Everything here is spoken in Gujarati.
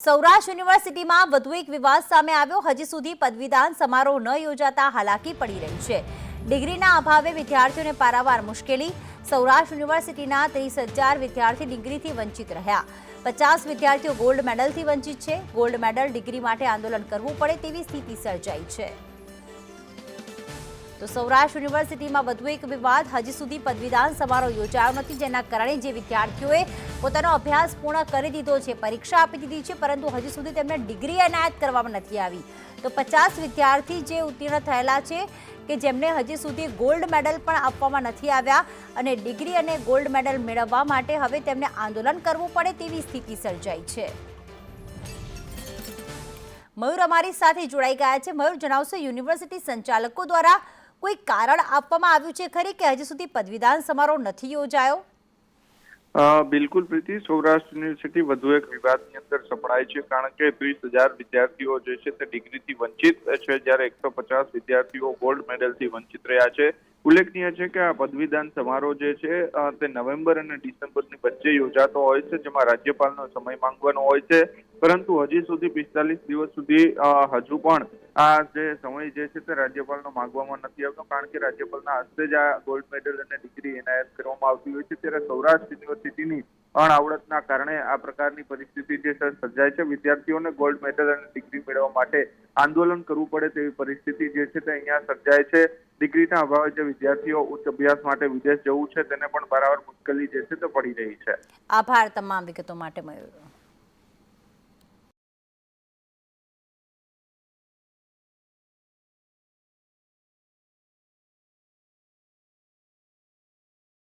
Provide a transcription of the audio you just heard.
સૌરાષ્ટ્ર યુનિવર્સિટીમાં વધુ એક વિવાદ સામે આવ્યો। હજી સુધી પદવીદાન સમારોહ ન યોજાતા હાલાકી પડી રહી છે। ડિગ્રીના અભાવે વિદ્યાર્થીઓને પારાવાર મુશ્કેલી। સૌરાષ્ટ્ર યુનિવર્સિટીના 30,000 વિદ્યાર્થી ડિગ્રીથી વંચિત રહ્યા। 50 વિદ્યાર્થીઓ ગોલ્ડ મેડલથી વંચિત છે। ગોલ્ડ મેડલ ડિગ્રી માટે આંદોલન કરવું પડે તેવી સ્થિતિ સર્જાઈ છે। તો સૌરાષ્ટ્ર યુનિવર્સિટીમાં વધુ એક વિવાદ। હજી સુધી પદવીદાન સમારોહ યોજાયો નથી, જેના કારણે જે વિદ્યાર્થીઓએ પોતાનો અભ્યાસ પૂર્ણ કરી દીધો છે, પરીક્ષા આપી દીધી છે, પરંતુ હજી સુધી તેમને ડિગ્રી એનાયત કરવામાં નથી આવી। તો 50 વિદ્યાર્થી જે ઉત્તીર્ણ થયેલા છે કે જેમને હજી સુધી ગોલ્ડ મેડલ પણ આપવામાં નથી આવ્યા અને ડિગ્રી અને ગોલ્ડ મેડલ મેળવવા માટે હવે તેમને આંદોલન કરવું પડે તેવી સ્થિતિ સર્જાઈ છે। મયુર અમારી સાથે જોડાઈ ગયા છે। મયુર, જણાવશો યુનિવર્સિટી સંચાલકો દ્વારા કોઈ કારણ આપવામાં આવ્યું છે ખરી કે હજી સુધી પદવીદાન સમારોહ નથી યોજાયો? બિલકુલ પ્રીતિ, સૌરાષ્ટ્ર યુનિવર્સિટી વધુ એક વિવાદની અંદર સપડાય છે, કારણ કે 30,000 વિદ્યાર્થીઓ જે છે તે ડિગ્રીથી વંચિત છે, જ્યારે 150 વિદ્યાર્થીઓ ગોલ્ડ મેડલથી વંચિત રહ્યા છે। ઉલ્લેખનીય છે કે આ પદવીદાન સમારોહ જે છે તે નવેમ્બર અને ડિસેમ્બરની વચ્ચે યોજાતો હોય છે, જેમાં રાજ્યપાલનો સમય માંગવાનો હોય છે, પરંતુ હજી સુધી 45 દિવસ સુધી હજુ પણ આ જે સમય જે છે તે રાજ્યપાલનો માંગવામાં નથી આવતો, કારણ કે રાજ્યપાલના હસ્તે જ આ ગોલ્ડ મેડલ અને ડિગ્રી એનાયત કરવામાં આવતી હોય છે। ત્યારે સૌરાષ્ટ્ર યુનિવર્સિટીની અણઆવડતના કારણે આ પ્રકારની પરિસ્થિતિ જે સર્જાય છે। વિદ્યાર્થીઓને ગોલ્ડ મેડલ અને ડિગ્રી મેળવવા માટે આંદોલન કરવું પડે તેવી પરિસ્થિતિ જે છે તે અહીંયા સર્જાય છે। ડિગ્રીના અભાવે જે વિદ્યાર્થીઓ ઉચ્ચ અભ્યાસ માટે વિદેશ જવું છે તેને પણ બરાબર મુશ્કેલી જે છે તે પડી રહી છે। આભાર તમામ વિગતો માટે, મયુર।